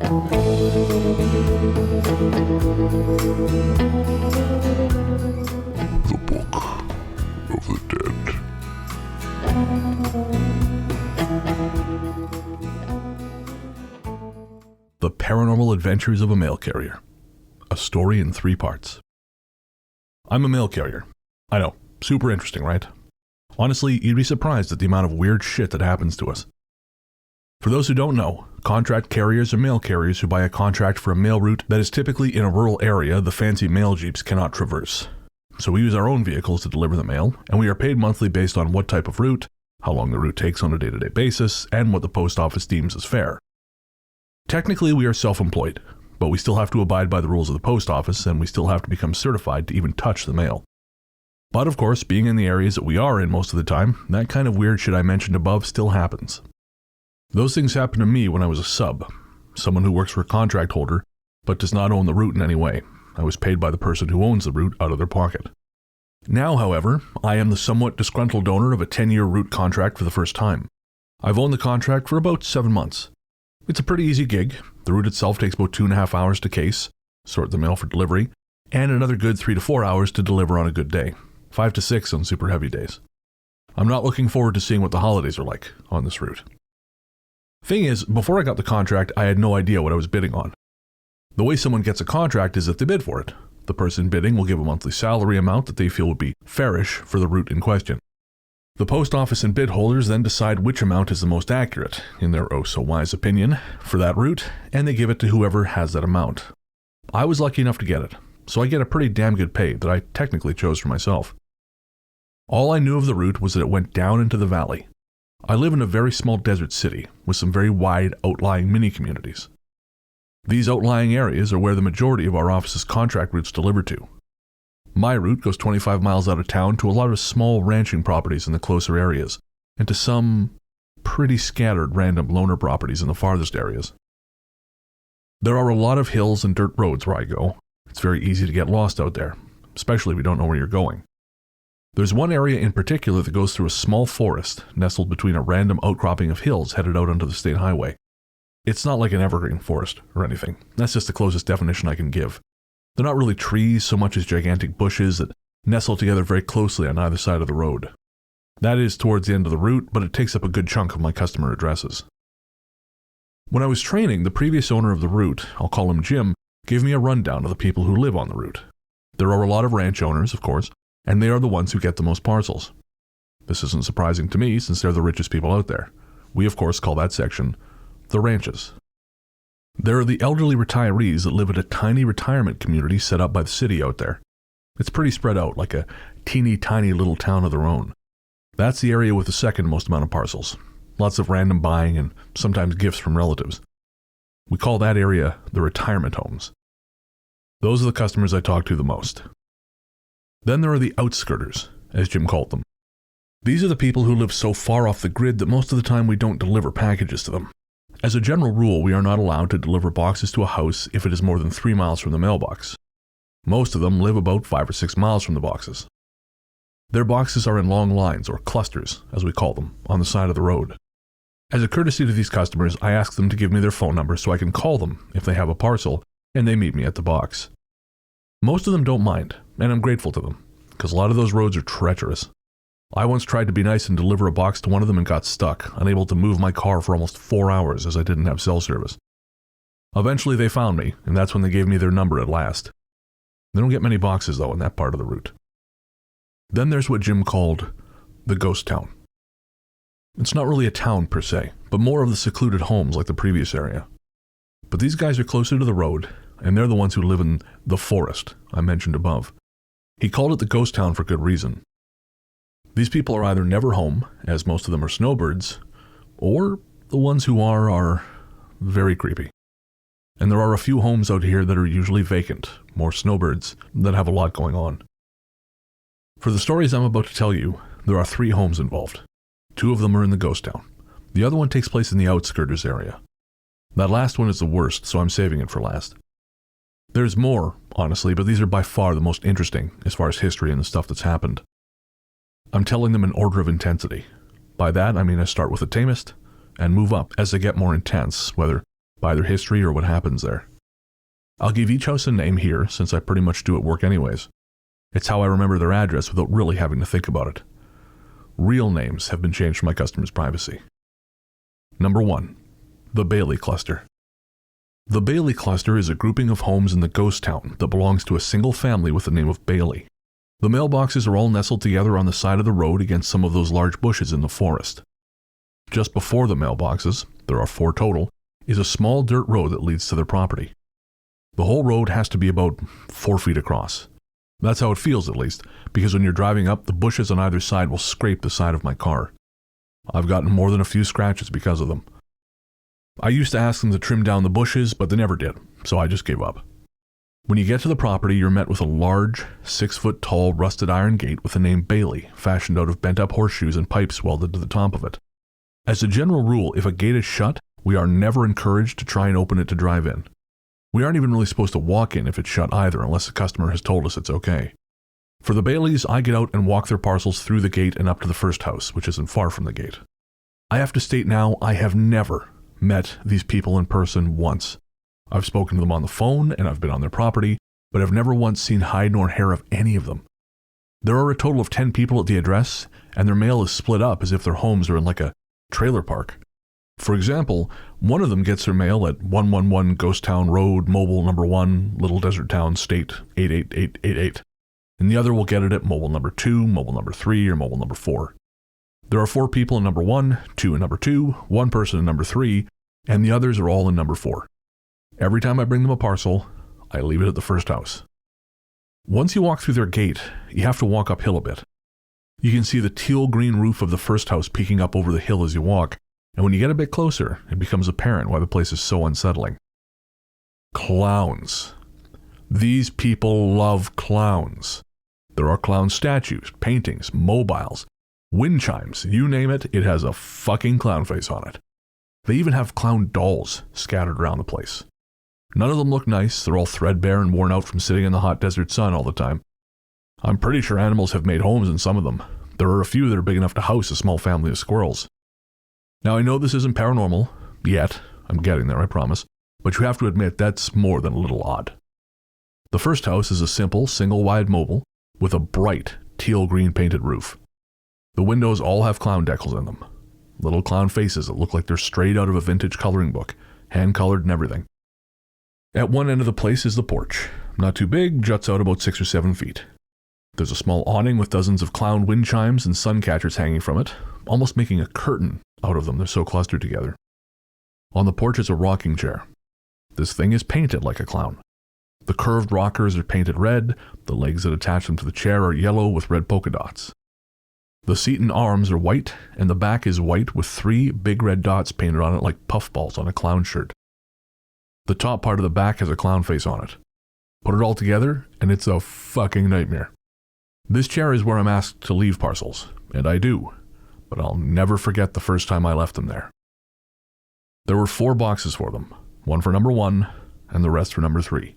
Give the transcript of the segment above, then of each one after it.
The Book of the Dead. The Paranormal Adventures of a Mail Carrier. A story in 3 parts. I'm a mail carrier. I know, super interesting, right? Honestly, you'd be surprised at the amount of weird shit that happens to us. For those who don't know, contract carriers are mail carriers who buy a contract for a mail route that is typically in a rural area the fancy mail jeeps cannot traverse. So we use our own vehicles to deliver the mail, and we are paid monthly based on what type of route, how long the route takes on a day-to-day basis, and what the post office deems as fair. Technically, we are self-employed, but we still have to abide by the rules of the post office, and we still have to become certified to even touch the mail. But of course, being in the areas that we are in most of the time, that kind of weird shit I mentioned above still happens. Those things happened to me when I was a sub, someone who works for a contract holder, but does not own the route in any way. I was paid by the person who owns the route out of their pocket. Now, however, I am the somewhat disgruntled owner of a 10-year route contract for the first time. I've owned the contract for about 7 months. It's a pretty easy gig. The route itself takes about 2.5 hours to case, sort the mail for delivery, and another good 3 to 4 hours to deliver on a good day, 5 to 6 on super heavy days. I'm not looking forward to seeing what the holidays are like on this route. Thing is, before I got the contract, I had no idea what I was bidding on. The way someone gets a contract is that they bid for it. The person bidding will give a monthly salary amount that they feel would be fairish for the route in question. The post office and bid holders then decide which amount is the most accurate, in their oh-so-wise opinion, for that route, and they give it to whoever has that amount. I was lucky enough to get it, so I get a pretty damn good pay that I technically chose for myself. All I knew of the route was that it went down into the valley. I live in a very small desert city with some very wide outlying mini-communities. These outlying areas are where the majority of our office's contract routes deliver to. My route goes 25 miles out of town to a lot of small ranching properties in the closer areas, and to some pretty scattered random loner properties in the farthest areas. There are a lot of hills and dirt roads where I go. It's very easy to get lost out there, especially if you don't know where you're going. There's one area in particular that goes through a small forest nestled between a random outcropping of hills headed out onto the state highway. It's not like an evergreen forest or anything. That's just the closest definition I can give. They're not really trees so much as gigantic bushes that nestle together very closely on either side of the road. That is towards the end of the route, but it takes up a good chunk of my customer addresses. When I was training, the previous owner of the route, I'll call him Jim, gave me a rundown of the people who live on the route. There are a lot of ranch owners, of course, and they are the ones who get the most parcels. This isn't surprising to me since they're the richest people out there. We, of course, call that section the ranches. There are the elderly retirees that live at a tiny retirement community set up by the city out there. It's pretty spread out, like a teeny tiny little town of their own. That's the area with the second most amount of parcels. Lots of random buying and sometimes gifts from relatives. We call that area the retirement homes. Those are the customers I talk to the most. Then there are the outskirters, as Jim called them. These are the people who live so far off the grid that most of the time we don't deliver packages to them. As a general rule, we are not allowed to deliver boxes to a house if it is more than 3 miles from the mailbox. Most of them live about 5 or 6 miles from the boxes. Their boxes are in long lines, or clusters, as we call them, on the side of the road. As a courtesy to these customers, I ask them to give me their phone number so I can call them if they have a parcel, and they meet me at the box. Most of them don't mind, and I'm grateful to them, because a lot of those roads are treacherous. I once tried to be nice and deliver a box to one of them and got stuck, unable to move my car for almost 4 hours as I didn't have cell service. Eventually they found me, and that's when they gave me their number at last. They don't get many boxes, though, in that part of the route. Then there's what Jim called the ghost town. It's not really a town per se, but more of the secluded homes like the previous area. But these guys are closer to the road, and they're the ones who live in the forest I mentioned above. He called it the ghost town for good reason. These people are either never home, as most of them are snowbirds, or the ones who are very creepy. And there are a few homes out here that are usually vacant, more snowbirds, that have a lot going on. For the stories I'm about to tell you, there are 3 homes involved. 2 of them are in the ghost town. The other one takes place in the outskirters area. That last one is the worst, so I'm saving it for last. There's more, honestly, but these are by far the most interesting as far as history and the stuff that's happened. I'm telling them in order of intensity. By that, I mean I start with the tamest and move up as they get more intense, whether by their history or what happens there. I'll give each house a name here since I pretty much do at work anyways. It's how I remember their address without really having to think about it. Real names have been changed for my customers' privacy. Number 1. The Bailey Cluster. The Bailey Cluster is a grouping of homes in the ghost town that belongs to a single family with the name of Bailey. The mailboxes are all nestled together on the side of the road against some of those large bushes in the forest. Just before the mailboxes, there are 4 total, is a small dirt road that leads to their property. The whole road has to be about 4 feet across. That's how it feels at least, because when you're driving up, the bushes on either side will scrape the side of my car. I've gotten more than a few scratches because of them. I used to ask them to trim down the bushes, but they never did, so I just gave up. When you get to the property, you're met with a large, 6-foot-tall rusted iron gate with the name Bailey, fashioned out of bent-up horseshoes and pipes welded to the top of it. As a general rule, if a gate is shut, we are never encouraged to try and open it to drive in. We aren't even really supposed to walk in if it's shut either, unless the customer has told us it's okay. For the Baileys, I get out and walk their parcels through the gate and up to the first house, which isn't far from the gate. I have to state now, I have never met these people in person once. I've spoken to them on the phone and I've been on their property, but I've never once seen hide nor hair of any of them. There are a total of 10 people at the address, and their mail is split up as if their homes are in like a trailer park. For example, one of them gets their mail at 111 Ghost Town Road, Mobile number 1, Little Desert Town, State 88888, and the other will get it at Mobile number 2, Mobile number 3, or Mobile number 4. There are 4 people in number 1, 2 in number 2, 1 person in number 3, and the others are all in number 4. Every time I bring them a parcel, I leave it at the first house. Once you walk through their gate, you have to walk uphill a bit. You can see the teal-green roof of the first house peeking up over the hill as you walk, and when you get a bit closer, it becomes apparent why the place is so unsettling. Clowns. These people love clowns. There are clown statues, paintings, mobiles, wind chimes, you name it, it has a fucking clown face on it. They even have clown dolls scattered around the place. None of them look nice, they're all threadbare and worn out from sitting in the hot desert sun all the time. I'm pretty sure animals have made homes in some of them. There are a few that are big enough to house a small family of squirrels. Now I know this isn't paranormal, yet, I'm getting there, I promise, but you have to admit that's more than a little odd. The first house is a simple, single-wide mobile with a bright, teal-green painted roof. The windows all have clown decals in them. Little clown faces that look like they're straight out of a vintage coloring book, hand-colored and everything. At one end of the place is the porch. Not too big, juts out about 6 or 7 feet. There's a small awning with dozens of clown wind chimes and sun catchers hanging from it, almost making a curtain out of them, they're so clustered together. On the porch is a rocking chair. This thing is painted like a clown. The curved rockers are painted red, the legs that attach them to the chair are yellow with red polka dots. The seat and arms are white, and the back is white with 3 big red dots painted on it like puffballs on a clown shirt. The top part of the back has a clown face on it. Put it all together, and it's a fucking nightmare. This chair is where I'm asked to leave parcels, and I do, but I'll never forget the first time I left them there. There were 4 boxes for them, one for number 1, and the rest for number 3.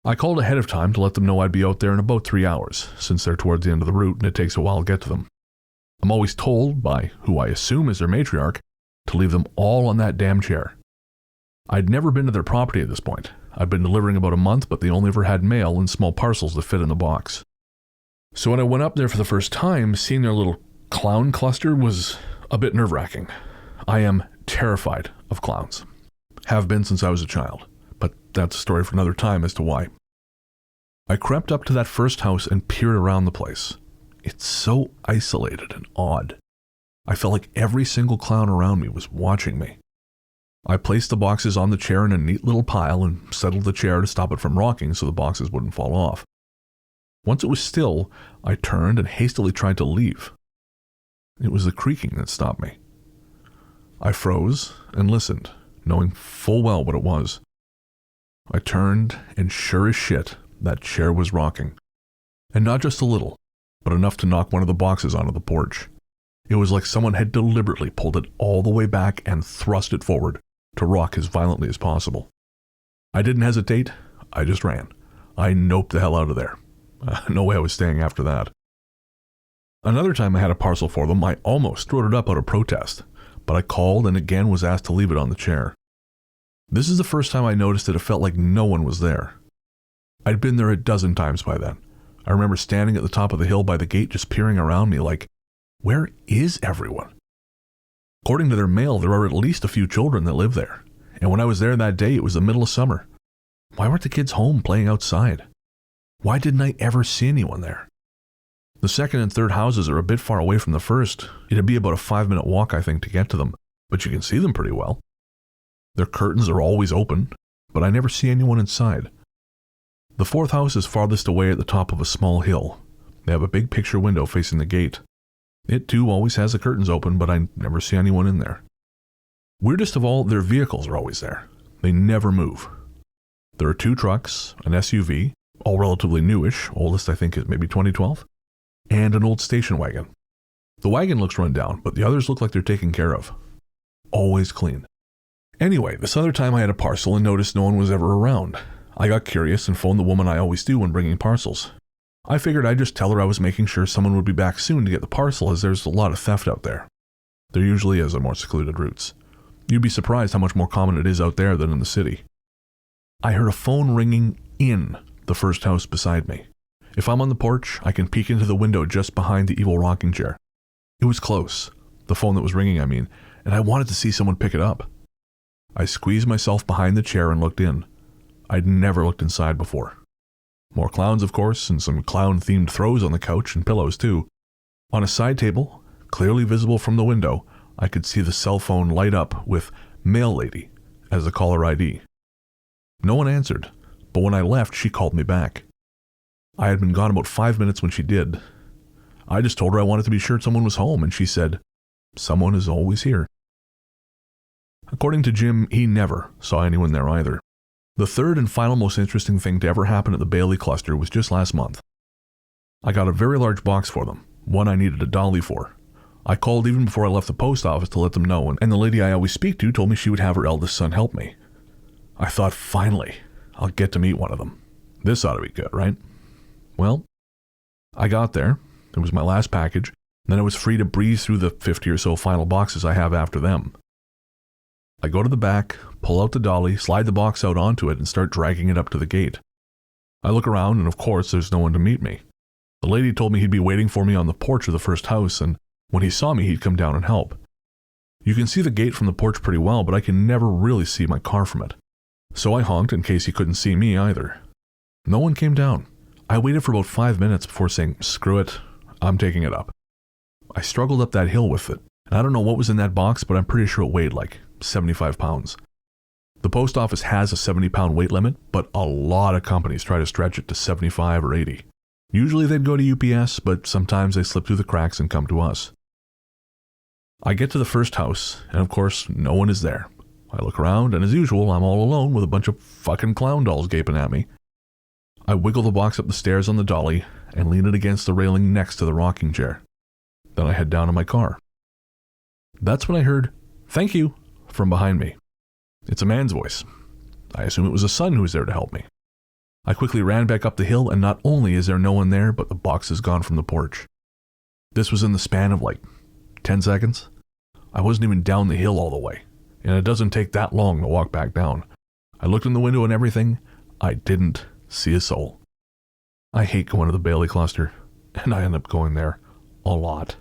I called ahead of time to let them know I'd be out there in about 3 hours, since they're towards the end of the route and it takes a while to get to them. I'm always told, by who I assume is their matriarch, to leave them all on that damn chair. I'd never been to their property at this point. I'd been delivering about a month, but they only ever had mail in small parcels that fit in the box. So when I went up there for the first time, seeing their little clown cluster was a bit nerve-wracking. I am terrified of clowns. Have been since I was a child, but that's a story for another time as to why. I crept up to that first house and peered around the place. It's so isolated and odd. I felt like every single clown around me was watching me. I placed the boxes on the chair in a neat little pile and settled the chair to stop it from rocking so the boxes wouldn't fall off. Once it was still, I turned and hastily tried to leave. It was the creaking that stopped me. I froze and listened, knowing full well what it was. I turned, and sure as shit, that chair was rocking. And not just a little, but enough to knock one of the boxes onto the porch. It was like someone had deliberately pulled it all the way back and thrust it forward to rock as violently as possible. I didn't hesitate, I just ran. I noped the hell out of there. No way I was staying after that. Another time I had a parcel for them, I almost wrote it up out of protest, but I called and again was asked to leave it on the chair. This is the first time I noticed that it felt like no one was there. I'd been there a dozen times by then. I remember standing at the top of the hill by the gate just peering around me like, where is everyone? According to their mail, there are at least a few children that live there. And when I was there that day, it was the middle of summer. Why weren't the kids home playing outside? Why didn't I ever see anyone there? The second and third houses are a bit far away from the first. It'd be about a 5-minute walk, I think, to get to them, but you can see them pretty well. Their curtains are always open, but I never see anyone inside. The fourth house is farthest away at the top of a small hill. They have a big picture window facing the gate. It too always has the curtains open, but I never see anyone in there. Weirdest of all, their vehicles are always there. They never move. There are 2 trucks, an SUV, all relatively newish, oldest I think is maybe 2012, and an old station wagon. The wagon looks run down, but the others look like they're taken care of. Always clean. Anyway, this other time I had a parcel and noticed no one was ever around. I got curious and phoned the woman I always do when bringing parcels. I figured I'd just tell her I was making sure someone would be back soon to get the parcel, as there's a lot of theft out there. There usually is on more secluded routes. You'd be surprised how much more common it is out there than in the city. I heard a phone ringing in the first house beside me. If I'm on the porch, I can peek into the window just behind the evil rocking chair. It was close, the phone that was ringing, I mean, and I wanted to see someone pick it up. I squeezed myself behind the chair and looked in. I'd never looked inside before. More clowns, of course, and some clown-themed throws on the couch and pillows, too. On a side table, clearly visible from the window, I could see the cell phone light up with "Mail Lady" as the caller ID. No one answered, but when I left, she called me back. I had been gone about 5 minutes when she did. I just told her I wanted to be sure someone was home, and she said, "Someone is always here." According to Jim, he never saw anyone there either. The third and final most interesting thing to ever happen at the Bailey cluster was just last month. I got a very large box for them, one I needed a dolly for. I called even before I left the post office to let them know, and the lady I always speak to told me she would have her eldest son help me. I thought, finally, I'll get to meet one of them. This ought to be good, right? Well, I got there. It was my last package, and then I was free to breeze through the 50 or so final boxes I have after them. I go to the back, pull out the dolly, slide the box out onto it, and start dragging it up to the gate. I look around, and of course, there's no one to meet me. The lady told me he'd be waiting for me on the porch of the first house, and when he saw me, he'd come down and help. You can see the gate from the porch pretty well, but I can never really see my car from it. So I honked in case he couldn't see me either. No one came down. I waited for about 5 minutes before saying, "Screw it, I'm taking it up." I struggled up that hill with it, and I don't know what was in that box, but I'm pretty sure it weighed like 75 pounds. The post office has a 70-pound weight limit, but a lot of companies try to stretch it to 75 or 80. Usually they'd go to UPS, but sometimes they slip through the cracks and come to us. I get to the first house, and of course, no one is there. I look around, and as usual, I'm all alone with a bunch of fucking clown dolls gaping at me. I wiggle the box up the stairs on the dolly and lean it against the railing next to the rocking chair. Then I head down to my car. That's when I heard, "Thank you," from behind me. It's a man's voice. I assume it was a son who was there to help me. I quickly ran back up the hill, and not only is there no one there, but the box is gone from the porch. This was in the span of like 10 seconds. I wasn't even down the hill all the way, and it doesn't take that long to walk back down. I looked in the window and everything. I didn't see a soul. I hate going to the Bailey cluster, and I end up going there a lot.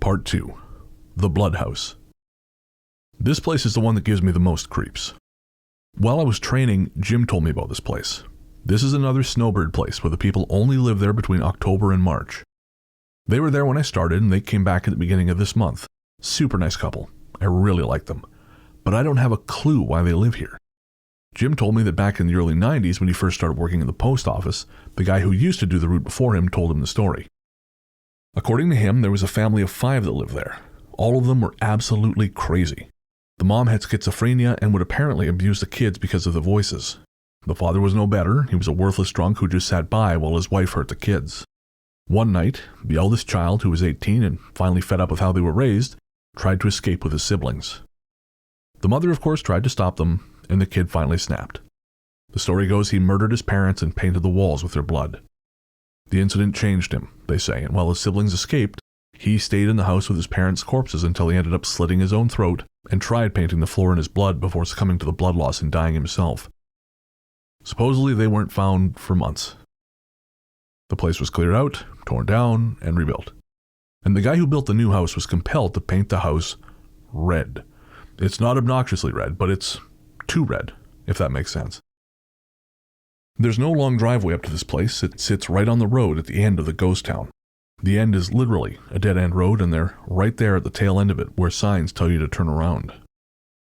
Part 2. The Blood House. This place is the one that gives me the most creeps. While I was training, Jim told me about this place. This is another snowbird place where the people only live there between October and March. They were there when I started, and they came back at the beginning of this month. Super nice couple. I really like them. But I don't have a clue why they live here. Jim told me that back in the early 90s, when he first started working in the post office, the guy who used to do the route before him told him the story. According to him, there was a family of 5 that lived there. All of them were absolutely crazy. The mom had schizophrenia and would apparently abuse the kids because of the voices. The father was no better. He was a worthless drunk who just sat by while his wife hurt the kids. One night, the eldest child, who was 18 and finally fed up with how they were raised, tried to escape with his siblings. The mother, of course, tried to stop them, and the kid finally snapped. The story goes he murdered his parents and painted the walls with their blood. The incident changed him, they say, and while his siblings escaped, He stayed in the house with his parents' corpses until he ended up slitting his own throat and tried painting the floor in his blood before succumbing to the blood loss and dying himself. Supposedly, they weren't found for months. The place was cleared out, torn down, and rebuilt. And the guy who built the new house was compelled to paint the house red. It's not obnoxiously red, but it's too red, if that makes sense. There's no long driveway up to this place. It sits right on the road at the end of the ghost town. The end is literally a dead-end road, and they're right there at the tail end of it, where signs tell you to turn around.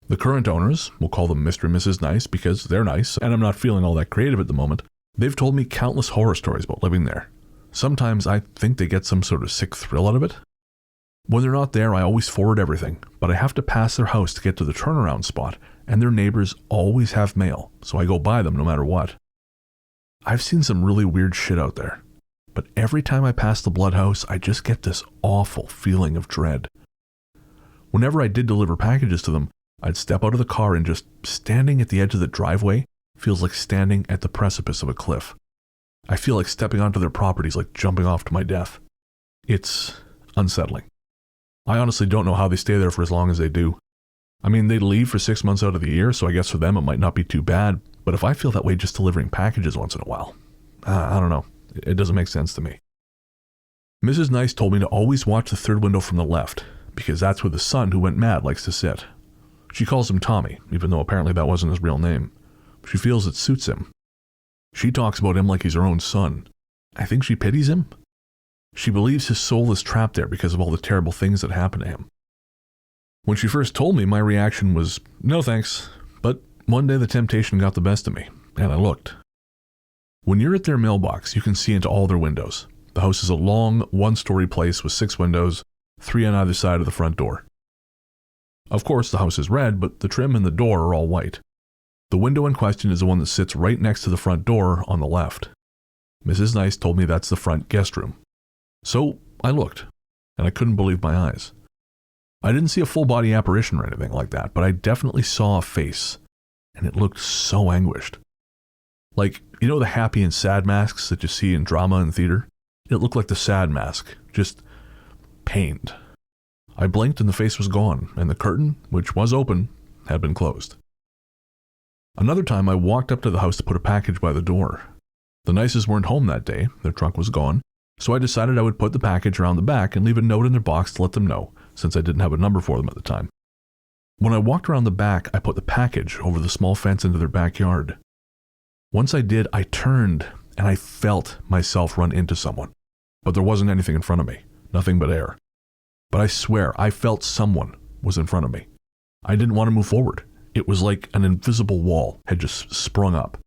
The current owners, we'll call them Mr. and Mrs. Nice because they're nice, and I'm not feeling all that creative at the moment, they've told me countless horror stories about living there. Sometimes I think they get some sort of sick thrill out of it. When they're not there, I always forward everything, but I have to pass their house to get to the turnaround spot, and their neighbors always have mail, so I go by them no matter what. I've seen some really weird shit out there, but every time I pass the blood house, I just get this awful feeling of dread. Whenever I did deliver packages to them, I'd step out of the car and just standing at the edge of the driveway feels like standing at the precipice of a cliff. I feel like stepping onto their properties, like jumping off to my death. It's unsettling. I honestly don't know how they stay there for as long as they do. I mean, they leave for 6 months out of the year, so I guess for them it might not be too bad, but if I feel that way just delivering packages once in a while, I don't know. It doesn't make sense to me. Mrs. Nice told me to always watch the third window from the left, because that's where the son who went mad likes to sit. She calls him Tommy, even though apparently that wasn't his real name. She feels it suits him. She talks about him like he's her own son. I think she pities him. She believes his soul is trapped there because of all the terrible things that happened to him. When she first told me, my reaction was, no thanks, but one day the temptation got the best of me, and I looked. When you're at their mailbox, you can see into all their windows. The house is a long, one-story place with 6 windows, 3 on either side of the front door. Of course, the house is red, but the trim and the door are all white. The window in question is the one that sits right next to the front door on the left. Mrs. Nice told me that's the front guest room. So I looked, and I couldn't believe my eyes. I didn't see a full-body apparition or anything like that, but I definitely saw a face, and it looked so anguished. Like, you know the happy and sad masks that you see in drama and theater? It looked like the sad mask, just pained. I blinked and the face was gone, and the curtain, which was open, had been closed. Another time I walked up to the house to put a package by the door. The Nices weren't home that day, their trunk was gone, so I decided I would put the package around the back and leave a note in their box to let them know, since I didn't have a number for them at the time. When I walked around the back, I put the package over the small fence into their backyard. Once I did, I turned and I felt myself run into someone, but there wasn't anything in front of me, nothing but air. But I swear, I felt someone was in front of me. I didn't want to move forward. It was like an invisible wall had just sprung up.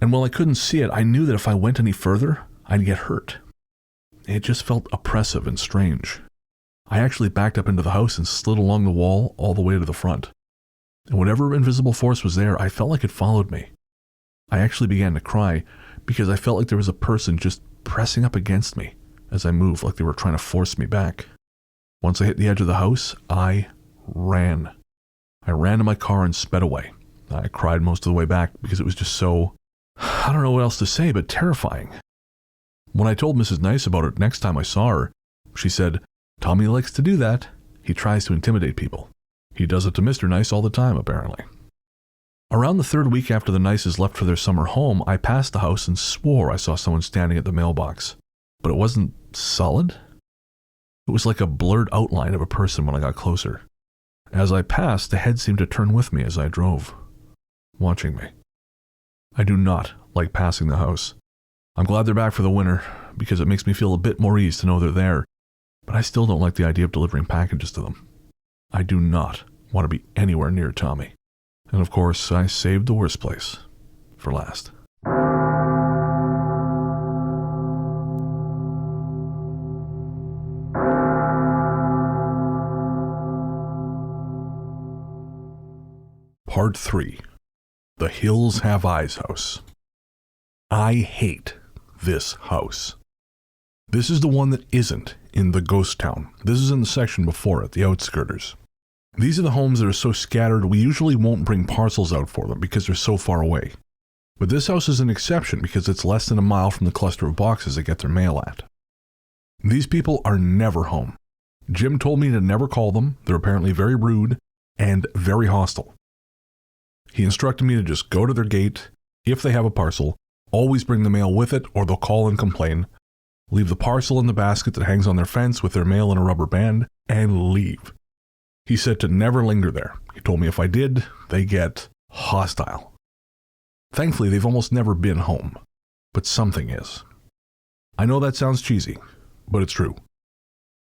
And while I couldn't see it, I knew that if I went any further, I'd get hurt. It just felt oppressive and strange. I actually backed up into the house and slid along the wall all the way to the front. And whatever invisible force was there, I felt like it followed me. I actually began to cry because I felt like there was a person just pressing up against me as I moved, like they were trying to force me back. Once I hit the edge of the house, I ran. I ran to my car and sped away. I cried most of the way back because it was just so, I don't know what else to say, but terrifying. When I told Mrs. Nice about it next time I saw her, she said, "Tommy likes to do that. He tries to intimidate people. He does it to Mr. Nice all the time, apparently." Around the 3rd week after the Nices left for their summer home, I passed the house and swore I saw someone standing at the mailbox. But it wasn't solid. It was like a blurred outline of a person when I got closer. As I passed, the head seemed to turn with me as I drove, watching me. I do not like passing the house. I'm glad they're back for the winter, because it makes me feel a bit more ease to know they're there, but I still don't like the idea of delivering packages to them. I do not want to be anywhere near Tommy. And of course, I saved the worst place for last. Part 3. The Hills Have Eyes House. I hate this house. This is the one that isn't in the ghost town. This is in the section before it, the outskirters. These are the homes that are so scattered we usually won't bring parcels out for them because they're so far away. But this house is an exception because it's less than a mile from the cluster of boxes they get their mail at. These people are never home. Jim told me to never call them. They're apparently very rude and very hostile. He instructed me to just go to their gate. If they have a parcel, always bring the mail with it or they'll call and complain. Leave the parcel in the basket that hangs on their fence with their mail in a rubber band and leave. He said to never linger there. He told me if I did, they get hostile. Thankfully, they've almost never been home, but something is. I know that sounds cheesy, but it's true.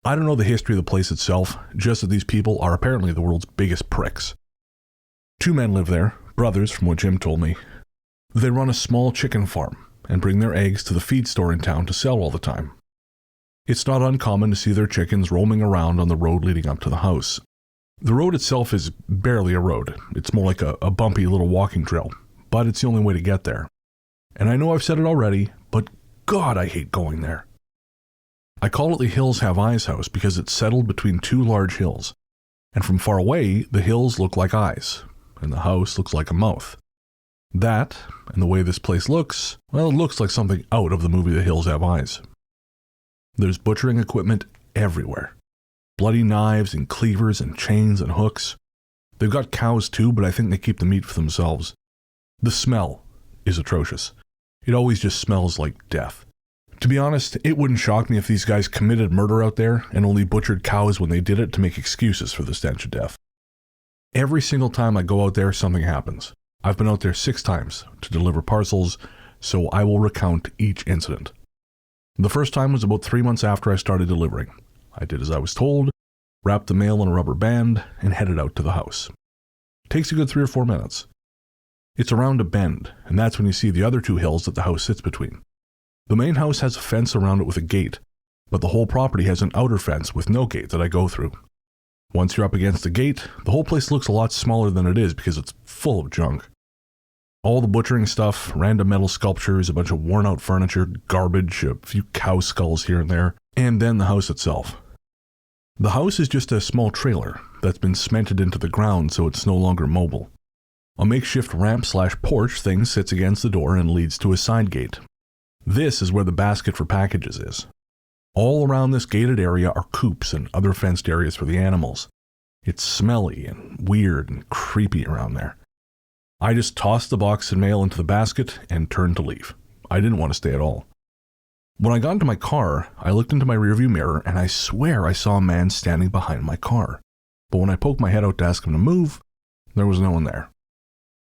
I don't know the history of the place itself, just that these people are apparently the world's biggest pricks. 2 men live there, brothers from what Jim told me. They run a small chicken farm and bring their eggs to the feed store in town to sell all the time. It's not uncommon to see their chickens roaming around on the road leading up to the house. The road itself is barely a road. It's more like a bumpy little walking trail, but it's the only way to get there. And I know I've said it already, but God, I hate going there. I call it the Hills Have Eyes house because it's settled between 2 large hills. And from far away, the hills look like eyes, and the house looks like a mouth. That, and the way this place looks, well, it looks like something out of the movie The Hills Have Eyes. There's butchering equipment everywhere. Bloody knives and cleavers and chains and hooks. They've got cows too, but I think they keep the meat for themselves. The smell is atrocious. It always just smells like death. To be honest, it wouldn't shock me if these guys committed murder out there and only butchered cows when they did it to make excuses for the stench of death. Every single time I go out there, something happens. I've been out there 6 times to deliver parcels, so I will recount each incident. The first time was about 3 months after I started delivering. I did as I was told, wrapped the mail in a rubber band, and headed out to the house. Takes a good 3 or 4 minutes. It's around a bend, and that's when you see the other 2 hills that the house sits between. The main house has a fence around it with a gate, but the whole property has an outer fence with no gate that I go through. Once you're up against the gate, the whole place looks a lot smaller than it is because it's full of junk. All the butchering stuff, random metal sculptures, a bunch of worn out furniture, garbage, a few cow skulls here and there, and then the house itself. The house is just a small trailer that's been cemented into the ground so it's no longer mobile. A makeshift ramp/porch thing sits against the door and leads to a side gate. This is where the basket for packages is. All around this gated area are coops and other fenced areas for the animals. It's smelly and weird and creepy around there. I just tossed the box and mail into the basket and turned to leave. I didn't want to stay at all. When I got into my car, I looked into my rearview mirror and I swear I saw a man standing behind my car. But when I poked my head out to ask him to move, there was no one there.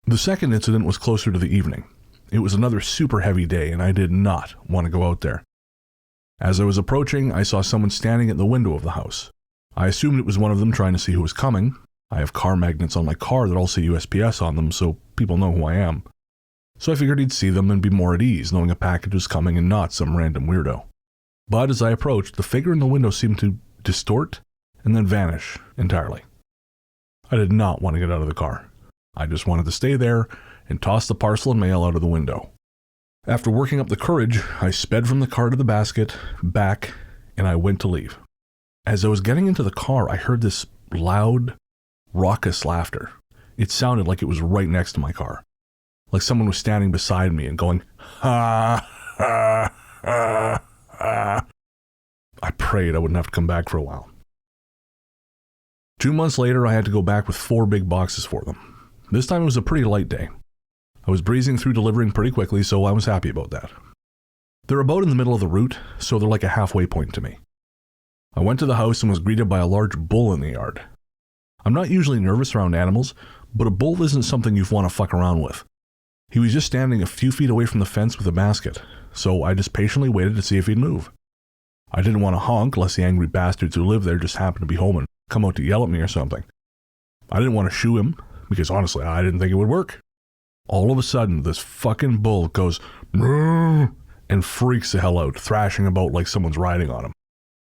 The second incident was closer to the evening. It was another super heavy day and I did not want to go out there. As I was approaching, I saw someone standing at the window of the house. I assumed it was one of them trying to see who was coming. I have car magnets on my car that all say USPS on them, so people know who I am. So I figured he'd see them and be more at ease, knowing a package was coming and not some random weirdo. But as I approached, the figure in the window seemed to distort and then vanish entirely. I did not want to get out of the car. I just wanted to stay there and toss the parcel and mail out of the window. After working up the courage, I sped from the car to the basket, back, and I went to leave. As I was getting into the car, I heard this loud, raucous laughter. It sounded like it was right next to my car. Like someone was standing beside me and going, ha, ha, ha, ha. I prayed I wouldn't have to come back for a while. 2 months later, I had to go back with 4 big boxes for them. This time it was a pretty light day. I was breezing through delivering pretty quickly, so I was happy about that. They're about in the middle of the route, so they're like a halfway point to me. I went to the house and was greeted by a large bull in the yard. I'm not usually nervous around animals, but a bull isn't something you want to fuck around with. He was just standing a few feet away from the fence with a basket, so I just patiently waited to see if he'd move. I didn't want to honk unless the angry bastards who live there just happened to be home and come out to yell at me or something. I didn't want to shoo him, because honestly, I didn't think it would work. All of a sudden, this fucking bull goes, "Moo," and freaks the hell out, thrashing about like someone's riding on him.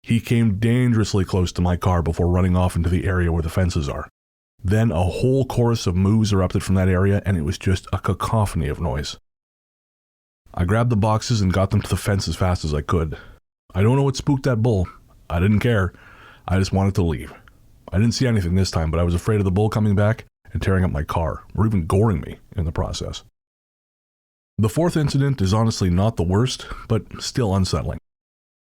He came dangerously close to my car before running off into the area where the fences are. Then a whole chorus of moos erupted from that area, and it was just a cacophony of noise. I grabbed the boxes and got them to the fence as fast as I could. I don't know what spooked that bull. I didn't care. I just wanted to leave. I didn't see anything this time, but I was afraid of the bull coming back and tearing up my car, or even goring me in the process. The 4th incident is honestly not the worst, but still unsettling.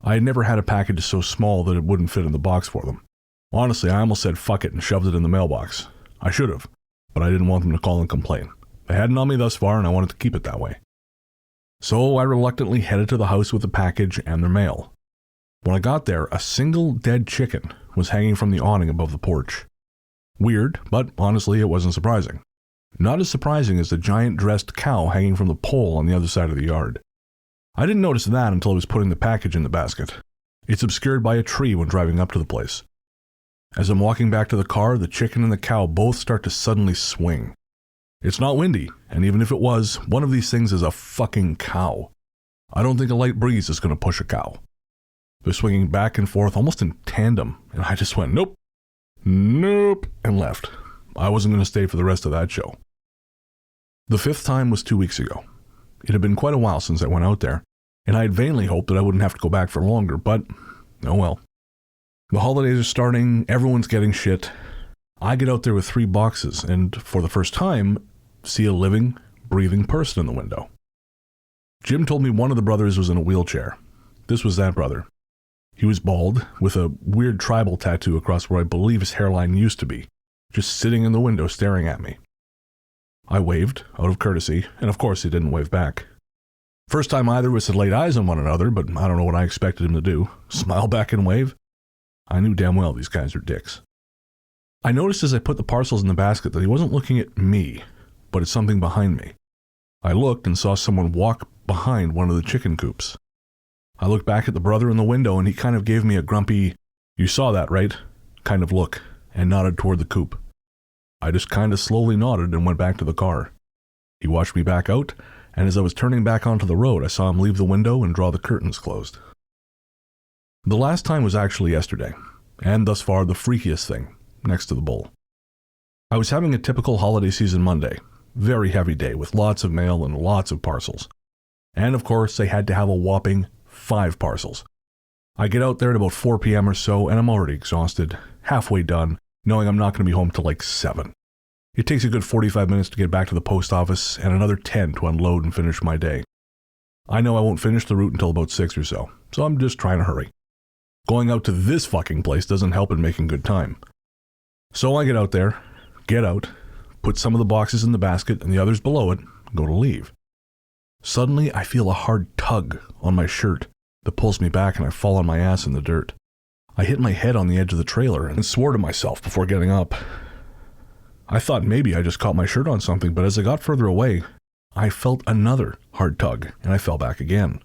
I had never had a package so small that it wouldn't fit in the box for them. Honestly, I almost said fuck it and shoved it in the mailbox. I should have, but I didn't want them to call and complain. They hadn't on me thus far, and I wanted to keep it that way. So I reluctantly headed to the house with the package and their mail. When I got there, a single dead chicken was hanging from the awning above the porch. Weird, but honestly, it wasn't surprising. Not as surprising as the giant dressed cow hanging from the pole on the other side of the yard. I didn't notice that until I was putting the package in the basket. It's obscured by a tree when driving up to the place. As I'm walking back to the car, the chicken and the cow both start to suddenly swing. It's not windy, and even if it was, one of these things is a fucking cow. I don't think a light breeze is going to push a cow. They're swinging back and forth almost in tandem, and I just went, nope, and left. I wasn't going to stay for the rest of that show. The fifth time was 2 weeks ago. It had been quite a while since I went out there, and I had vainly hoped that I wouldn't have to go back for longer, but oh well. The holidays are starting, everyone's getting shit. I get out there with 3 boxes, and for the first time, see a living, breathing person in the window. Jim told me one of the brothers was in a wheelchair. This was that brother. He was bald, with a weird tribal tattoo across where I believe his hairline used to be, just sitting in the window staring at me. I waved, out of courtesy, and of course he didn't wave back. First time either of us had laid eyes on one another, but I don't know what I expected him to do. Smile back and wave? I knew damn well these guys are dicks. I noticed as I put the parcels in the basket that he wasn't looking at me, but at something behind me. I looked and saw someone walk behind one of the chicken coops. I looked back at the brother in the window and he kind of gave me a grumpy, "You saw that, right?" kind of look, and nodded toward the coop. I just kind of slowly nodded and went back to the car. He watched me back out, and as I was turning back onto the road, I saw him leave the window and draw the curtains closed. The last time was actually yesterday, and thus far the freakiest thing, next to the bull. I was having a typical holiday season Monday, very heavy day with lots of mail and lots of parcels. And of course, I had to have a whopping 5 parcels. I get out there at about 4 p.m. or so, and I'm already exhausted, halfway done, knowing I'm not going to be home till like 7. It takes a good 45 minutes to get back to the post office, and another 10 to unload and finish my day. I know I won't finish the route until about 6 or so I'm just trying to hurry. Going out to this fucking place doesn't help in making good time. So I get out there, get out, put some of the boxes in the basket and the others below it, and go to leave. Suddenly, I feel a hard tug on my shirt that pulls me back and I fall on my ass in the dirt. I hit my head on the edge of the trailer and swore to myself before getting up. I thought maybe I just caught my shirt on something, but as I got further away, I felt another hard tug and I fell back again.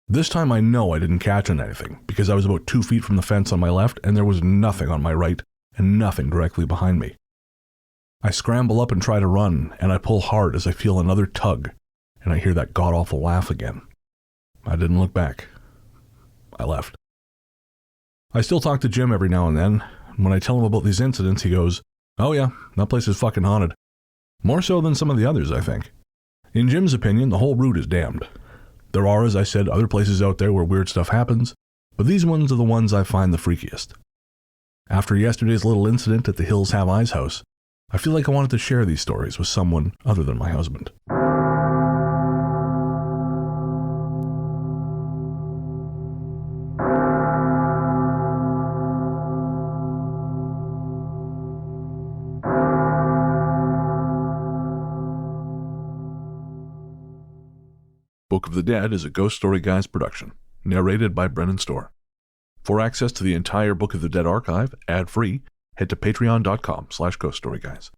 This time I know I didn't catch on anything because I was about 2 feet from the fence on my left and there was nothing on my right and nothing directly behind me. I scramble up and try to run, and I pull hard as I feel another tug, and I hear that god-awful laugh again. I didn't look back. I left. I still talk to Jim every now and then. When I tell him about these incidents, he goes, "Oh yeah, that place is fucking haunted." More so than some of the others, I think. In Jim's opinion, the whole route is damned. There are, as I said, other places out there where weird stuff happens, but these ones are the ones I find the freakiest. After yesterday's little incident at the Hills Have Eyes house, I feel like I wanted to share these stories with someone other than my husband. Book of the Dead is a Ghost Story Guys production, narrated by Brennan Storr. For access to the entire Book of the Dead archive, ad-free, head to patreon.com/ghoststoryguys.